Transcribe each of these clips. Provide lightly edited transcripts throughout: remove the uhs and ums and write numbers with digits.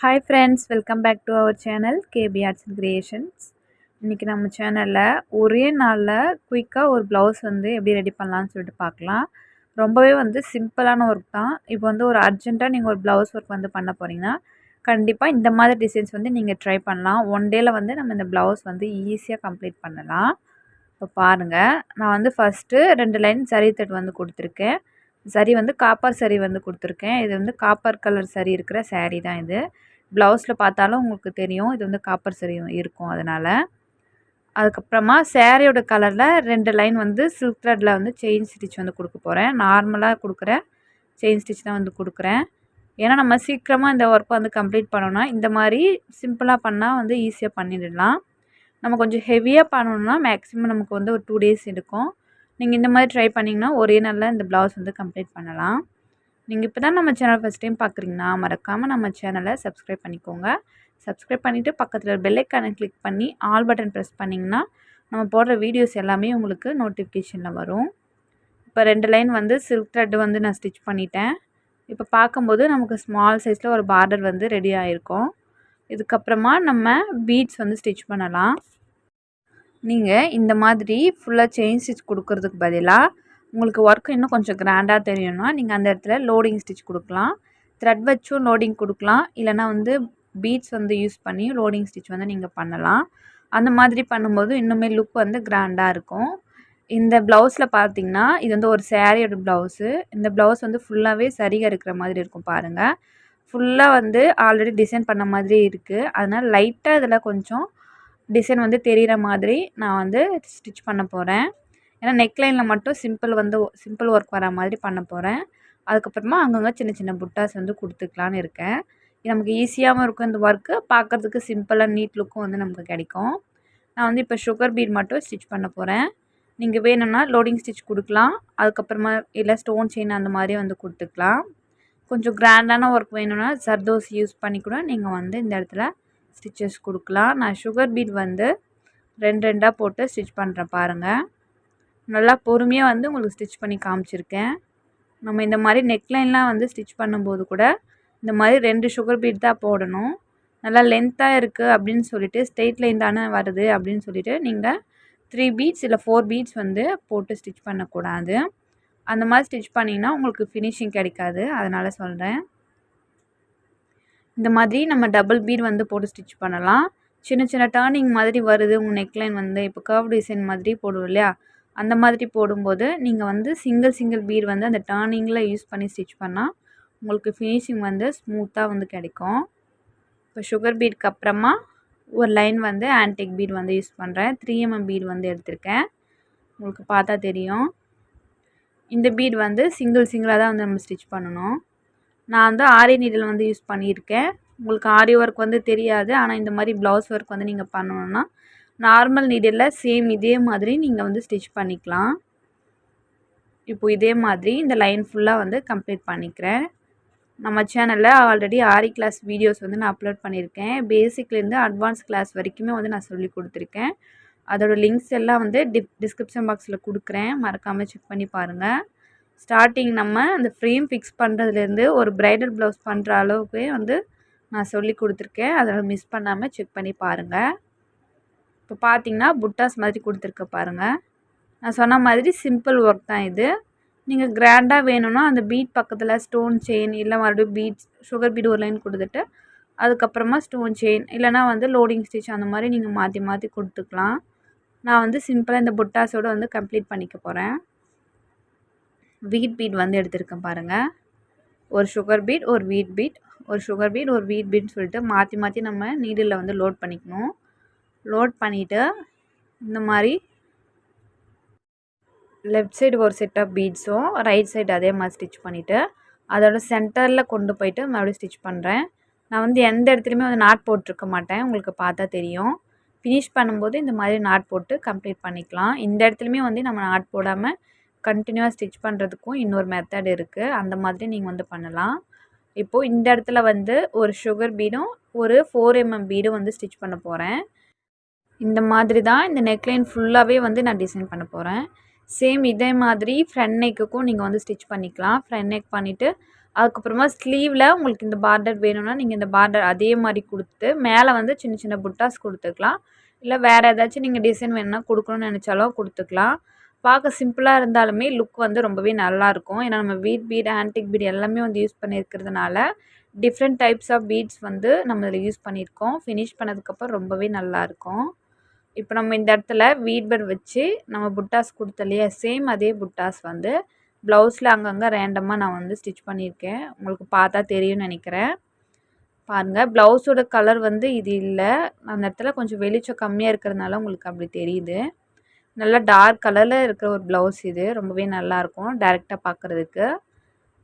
Hi friends, welcome back to our channel KB Arts and Creations. இன்னைக்கு நம்ம சேனல்ல ஒரே நாள்ல குயிக்கா ஒரு ப்ளவுஸ் வந்து எப்படி ரெடி பண்ணலாம்னு சொல்லிட்டு பார்க்கலாம். ரொம்பவே வந்து சிம்பிளான ஒர்க் தான். இப்போ வந்து ஒரு அர்ஜென்ட்டா நீங்க ஒரு ப்ளவுஸ் ஒர்க் வந்து பண்ண போறீங்கன்னா, கண்டிப்பா இந்த மாதிரி டிசைன்ஸ் வந்து நீங்க ட்ரை பண்ணலாம். ஒன் டேல வந்து நம்ம இந்த ப்ளவுஸ் வந்து ஈஸியா கம்ப்ளீட் பண்ணலாம். இப்போ பாருங்க, நான் வந்து ஃபர்ஸ்ட்டு 2 லைன் சரி த்ரெட் வந்து குடுத்துருக்கேன். சரி வந்து காப்பர் சரி வந்து குடுத்துருக்கேன். இது வந்து காப்பர் கலர் சரி இருக்கிற சாரி தான் இது. ப்ளவுஸில் பார்த்தாலும் உங்களுக்கு தெரியும் இது வந்து காப்பர் சரி இருக்கும் அதனால். அதுக்கப்புறமா சாரியோட கலரில் 2 லைன் வந்து சில்க் த்ரெட்டில் வந்து செயின் ஸ்டிச் வந்து கொடுக்க போகிறேன். நார்மலாக கொடுக்குற செயின் ஸ்டிச் தான் வந்து கொடுக்குறேன். ஏன்னா நம்ம சீக்கிரமாக இந்த ஒர்க்கை வந்து கம்ப்ளீட் பண்ணோன்னா இந்த மாதிரி சிம்பிளாக பண்ணால் வந்து ஈஸியாக பண்ணிடலாம். நம்ம கொஞ்சம் ஹெவியாக பண்ணணும்னா மேக்ஸிமம் நமக்கு வந்து ஒரு 2 டேஸ் எடுக்கும். நீங்கள் இந்த மாதிரி ட்ரை பண்ணிங்கன்னா ஒரே நாளில் இந்த ப்ளவுஸ் வந்து கம்ப்ளீட் பண்ணலாம். நீங்கள் இப்போ தான் நம்ம சேனல் ஃபஸ்ட் டைம் பார்க்குறீங்கன்னா மறக்காமல் நம்ம சேனலை சப்ஸ்கிரைப் பண்ணிக்கோங்க. சப்ஸ்கிரைப் பண்ணிவிட்டு பக்கத்தில் பெல் ஐக்கானை கிளிக் பண்ணி ஆல் பட்டன் ப்ரெஸ் பண்ணிங்கன்னா நம்ம போடுற வீடியோஸ் எல்லாமே உங்களுக்கு நோட்டிஃபிகேஷனில் வரும். இப்போ 2 லைன் வந்து சில்க் த்ரெட் வந்து நான் ஸ்டிச் பண்ணிட்டேன். இப்போ பார்க்கும்போது நமக்கு ஸ்மால் சைஸில் ஒரு பார்டர் வந்து ரெடி ஆகிருக்கும். இதுக்கப்புறமா நம்ம பீட்ஸ் வந்து ஸ்டிச் பண்ணலாம். நீங்கள் இந்த மாதிரி ஃபுல்லாக செயின் ஸ்டிச் கொடுக்கறதுக்கு பதிலாக உங்களுக்கு ஒர்க் இன்னும் கொஞ்சம் கிராண்டாக தெரியும்னா நீங்கள் அந்த இடத்துல லோடிங் ஸ்டிச் கொடுக்கலாம். த்ரெட் வச்சும் லோடிங் கொடுக்கலாம். இல்லைனா வந்து பீட்ஸ் வந்து யூஸ் பண்ணி லோடிங் ஸ்டிச் வந்து நீங்கள் பண்ணலாம். அந்த மாதிரி பண்ணும்போது இன்னுமே லுக் வந்து கிராண்டாக இருக்கும். இந்த ப்ளவுஸில் பார்த்தீங்கன்னா இது வந்து ஒரு சாரியோட ப்ளவுஸு. இந்த ப்ளவுஸ் வந்து ஃபுல்லாகவே சரிகை இருக்கிற மாதிரி இருக்கும் பாருங்கள். ஃபுல்லாக வந்து ஆல்ரெடி டிசைன் பண்ண மாதிரி இருக்குது. அதனால் லைட்டாக இதில் கொஞ்சம் டிசைன் வந்து தெரிகிற மாதிரி நான் வந்து ஸ்டிச் பண்ண போகிறேன். ஏன்னா நெக்லைனில் மட்டும் சிம்பிள் ஒர்க் வர மாதிரி பண்ண போகிறேன். அதுக்கப்புறமா அங்கங்கே சின்ன சின்ன புட்டாஸ் வந்து கொடுத்துக்கலான்னு இருக்கேன். இது நமக்கு ஈஸியாகவும் இருக்கும் இந்த ஒர்க்கு. பார்க்குறதுக்கு சிம்பிளாக நீட் லுக்கும் வந்து நமக்கு கிடைக்கும். நான் வந்து இப்போ சுகர் பீட் மட்டும் ஸ்டிச் பண்ண போகிறேன். நீங்கள் வேணும்னா லோடிங் ஸ்டிச் கொடுக்கலாம். அதுக்கப்புறமா இல்லை ஸ்டோன் செயின் அந்த மாதிரி வந்து கொடுத்துக்கலாம். கொஞ்சம் கிராண்டான ஒர்க் வேணும்னா சர்தோசி யூஸ் பண்ணி கூட நீங்கள் வந்து இந்த இடத்துல ஸ்டிச்சஸ் கொடுக்கலாம். நான் சுகர் பீட் வந்து 2 2ஆக போட்டு ஸ்டிச் பண்ணுறேன் பாருங்கள். நல்லா பொறுமையாக வந்து உங்களுக்கு ஸ்டிச் பண்ணி காமிச்சிருக்கேன். நம்ம இந்த மாதிரி நெக்லைன்லாம் வந்து ஸ்டிச் பண்ணும்போது கூட இந்த மாதிரி 2 சுகர் பீட் தான் போடணும். நல்லா லென்த்தாக இருக்குது அப்படின்னு சொல்லிட்டு ஸ்ட்ரெயிட் லைன் தானே வருது அப்படின்னு சொல்லிட்டு நீங்கள் 3 பீட்ஸ் இல்லை 4 பீட்ஸ் வந்து போட்டு ஸ்டிச் பண்ணக்கூடாது. அந்த மாதிரி ஸ்டிச் பண்ணிங்கன்னா உங்களுக்கு ஃபினிஷிங் கிடைக்காது. அதனால் சொல்கிறேன். இந்த மாதிரி நம்ம டபுள் பீட் வந்து போட்டு ஸ்டிச் பண்ணலாம். சின்ன சின்ன டர்னிங் மாதிரி வருது உங்கள் நெக்லைன் வந்து இப்போ கர்வ் டிசைன் மாதிரி போடுவோம் இல்லையா, அந்த மாதிரி போடும்போது நீங்கள் வந்து சிங்கிள் பீட் வந்து அந்த டர்னிங்கில் யூஸ் பண்ணி ஸ்டிச் பண்ணால் உங்களுக்கு ஃபினிஷிங் வந்து ஸ்மூத்தாக வந்து கிடைக்கும். இப்போ சுகர் பீட்க்கு அப்புறமா ஒரு லைன் வந்து ஆன்டிக் பீட் வந்து யூஸ் பண்ணுறேன். 3 mm பீட் வந்து எடுத்திருக்கேன். உங்களுக்கு பார்த்தா தெரியும். இந்த பீட் வந்து சிங்கிளாக தான் வந்து நம்ம ஸ்டிச் பண்ணணும். நான் வந்து ஆரி நீடில் வந்து யூஸ் பண்ணியிருக்கேன். உங்களுக்கு ஆரி ஒர்க் வந்து தெரியாது. ஆனால் இந்த மாதிரி ப்ளவுஸ் ஒர்க் வந்து நீங்கள் பண்ணணுன்னா நார்மல் நீடிலில் சேம் இதே மாதிரி நீங்கள் வந்து ஸ்டிச் பண்ணிக்கலாம். இப்போது இதே மாதிரி இந்த லைன் ஃபுல்லாக வந்து கம்ப்ளீட் பண்ணிக்கிறேன். நம்ம சேனலில் ஆல்ரெடி ஆரி கிளாஸ் வீடியோஸ் வந்து நான் அப்லோட் பண்ணியிருக்கேன். பேசிக்லேருந்து அட்வான்ஸ் கிளாஸ் வரைக்குமே வந்து நான் சொல்லி கொடுத்துருக்கேன். அதோட லிங்க்ஸ் எல்லாம் வந்து டிஸ்கிரிப்ஷன் பாக்ஸில் கொடுக்குறேன். மறக்காமல் செக் பண்ணி பாருங்கள். ஸ்டார்டிங் நம்ம அந்த ஃப்ரேம் ஃபிக்ஸ் பண்ணுறதுலேருந்து ஒரு ப்ரைடல் ப்ளவுஸ் பண்ணுற அளவுக்கு வந்து நான் சொல்லி கொடுத்துருக்கேன். அதனால் மிஸ் பண்ணாமல் செக் பண்ணி பாருங்கள். இப்போ பார்த்தீங்கன்னா புட்டாஸ் மாதிரி கொடுத்துருக்க பாருங்கள். நான் சொன்ன மாதிரி சிம்பிள் ஒர்க் தான் இது. நீங்கள் கிராண்டாக வேணும்னா அந்த பீட் பக்கத்தில் ஸ்டோன் செயின் இல்லை மறுபடியும் பீட்ஸ் சுகர் பீட் ஒரு லைன் கொடுத்துட்டு அதுக்கப்புறமா ஸ்டோன் செயின் இல்லைனா வந்து லோடிங் ஸ்டிச் அந்த மாதிரி நீங்கள் மாற்றி மாற்றி கொடுத்துக்கலாம். நான் வந்து சிம்பிளாக இந்த புட்டாஸோடு வந்து கம்ப்ளீட் பண்ணிக்க போகிறேன். வீட் பீட் வந்து எடுத்திருக்கேன் பாருங்கள். ஒரு சுகர் பீட் ஒரு வீட் பீட் ஒரு சுகர் பீட் ஒரு வீட் பீட்னு சொல்லிட்டு மாற்றி மாற்றி நம்ம நீடிலில் வந்து லோட் பண்ணிக்கணும். லோட் பண்ணிவிட்டு இந்த மாதிரி லெஃப்ட் சைடு ஒரு செட் ஆஃப் பீட்ஸும் ரைட் சைடு அதே மாதிரி ஸ்டிச் பண்ணிவிட்டு அதோட சென்டரில் கொண்டு போயிட்டு மறுபடியும் ஸ்டிச் பண்ணுறேன். நான் வந்து எந்த இடத்துலையுமே வந்து நாட் போட்டிருக்க மாட்டேன். உங்களுக்கு பார்த்தா தெரியும். ஃபினிஷ் பண்ணும்போது இந்த மாதிரி நாட் போட்டு கம்ப்ளீட் பண்ணிக்கலாம். இந்த இடத்துலையுமே வந்து நம்ம நாட் போடாமல் கண்டினியூவாக ஸ்டிச் பண்ணுறதுக்கும் இன்னொரு மெத்தட் இருக்குது. அந்த மாதிரி நீங்கள் வந்து பண்ணலாம். இப்போது இந்த இடத்துல வந்து ஒரு சுகர் பீடும் ஒரு 4 mm பீடும் வந்து ஸ்டிச் பண்ண போகிறேன். இந்த மாதிரி தான் இந்த நெக்லைன் ஃபுல்லாகவே வந்து நான் டிசைன் பண்ண போகிறேன். சேம் இதே மாதிரி ஃப்ரண்ட் நெக்குக்கும் நீங்கள் வந்து ஸ்டிச் பண்ணிக்கலாம். ஃப்ரண்ட் நெக் பண்ணிவிட்டு அதுக்கப்புறமா ஸ்லீவ்ல உங்களுக்கு இந்த பார்டர் வேணும்னா நீங்கள் இந்த பார்டர் அதே மாதிரி கொடுத்து மேலே வந்து சின்ன சின்ன புட்டாஸ் கொடுத்துக்கலாம். இல்லை வேறு ஏதாச்சும் நீங்கள் டிசைன் வேணும்னா கொடுக்கணும்னு நினச்சாலும் கொடுத்துக்கலாம். பார்க்க சிம்பிளாக இருந்தாலுமே லுக் வந்து ரொம்பவே நல்லாயிருக்கும். ஏன்னா நம்ம வீட் பீட் ஆன்டிக் பீட் எல்லாமே வந்து யூஸ் பண்ணியிருக்கிறதுனால டிஃப்ரெண்ட் டைப்ஸ் ஆஃப் பீட்ஸ் வந்து நம்ம இதில் யூஸ் பண்ணியிருக்கோம். ஃபினிஷ் பண்ணதுக்கப்புறம் ரொம்பவே நல்லாயிருக்கும். இப்போ நம்ம இந்த இடத்துல வீட் பட் வச்சு நம்ம புட்டாஸ் கொடுத்தோம் இல்லையா, சேம் அதே புட்டாஸ் வந்து ப்ளவுஸில் அங்கங்கே ரேண்டமாக நான் வந்து ஸ்டிச் பண்ணியிருக்கேன். உங்களுக்கு பார்த்தா தெரியும்னு நினைக்கிறேன். பாருங்கள், ப்ளவுஸோட கலர் வந்து இது இல்லை, அந்த இடத்துல கொஞ்சம் வெளிச்சம் கம்மியாக இருக்கிறதுனால உங்களுக்கு அப்படி தெரியுது. நல்லா டார்க் கலரில் இருக்கிற ஒரு ப்ளவுஸ் இது. ரொம்பவே நல்லாயிருக்கும் டைரெக்டாக பார்க்குறதுக்கு.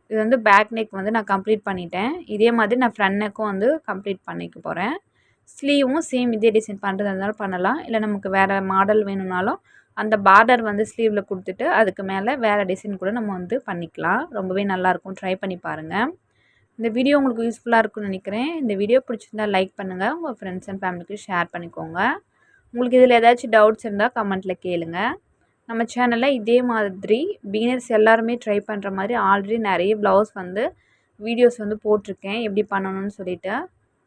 இது வந்து பேக் நெக் வந்து நான் கம்ப்ளீட் பண்ணிட்டேன். இதே மாதிரி நான் ஃப்ரண்ட் நெக்கும் வந்து கம்ப்ளீட் பண்ணிக்க போகிறேன். ஸ்லீவும் சேம் இதே டிசைன் பண்ணுறதா இருந்தாலும் பண்ணலாம். இல்லை நமக்கு வேறு மாடல் வேணும்னாலும் அந்த பார்டர் வந்து ஸ்லீவில் கொடுத்துட்டு அதுக்கு மேலே வேறு டிசைன் கூட நம்ம வந்து பண்ணிக்கலாம். ரொம்பவே நல்லாயிருக்கும். ட்ரை பண்ணி பாருங்கள். இந்த வீடியோ உங்களுக்கு யூஸ்ஃபுல்லாக இருக்கும்னு நினைக்கிறேன். இந்த வீடியோ பிடிச்சிருந்தால் லைக் பண்ணுங்கள். உங்கள் ஃப்ரெண்ட்ஸ் அண்ட் ஃபேமிலிக்கு ஷேர் பண்ணிக்கோங்க. உங்களுக்கு இதில் ஏதாச்சும் டவுட்ஸ் இருந்தால் கமெண்ட்டில் கேளுங்க. நம்ம சேனலில் இதே மாதிரி பிகினர்ஸ் எல்லாருமே ட்ரை பண்ணுற மாதிரி ஆல்ரெடி நிறைய ப்ளவுஸ் வந்து வீடியோஸ் வந்து போட்டிருக்கேன், எப்படி பண்ணணும்னு சொல்லிவிட்டு.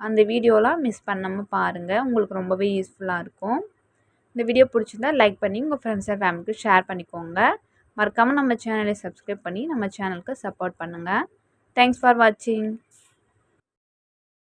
அந்த வீடியோலாம் மிஸ் பண்ணாமல் பாருங்கள். உங்களுக்கு ரொம்பவே யூஸ்ஃபுல்லாக இருக்கும். இந்த வீடியோ பிடிச்சிருந்தா லைக் பண்ணி உங்கள் ஃப்ரெண்ட்ஸ் அண்ட் ஃபேமிலிக்கு ஷேர் பண்ணிக்கோங்க. மறக்காமல் நம்ம சேனலை சப்ஸ்கிரைப் பண்ணி நம்ம சேனலுக்கு சப்போர்ட் பண்ணுங்கள். தேங்க்ஸ் ஃபார் வாட்சிங்.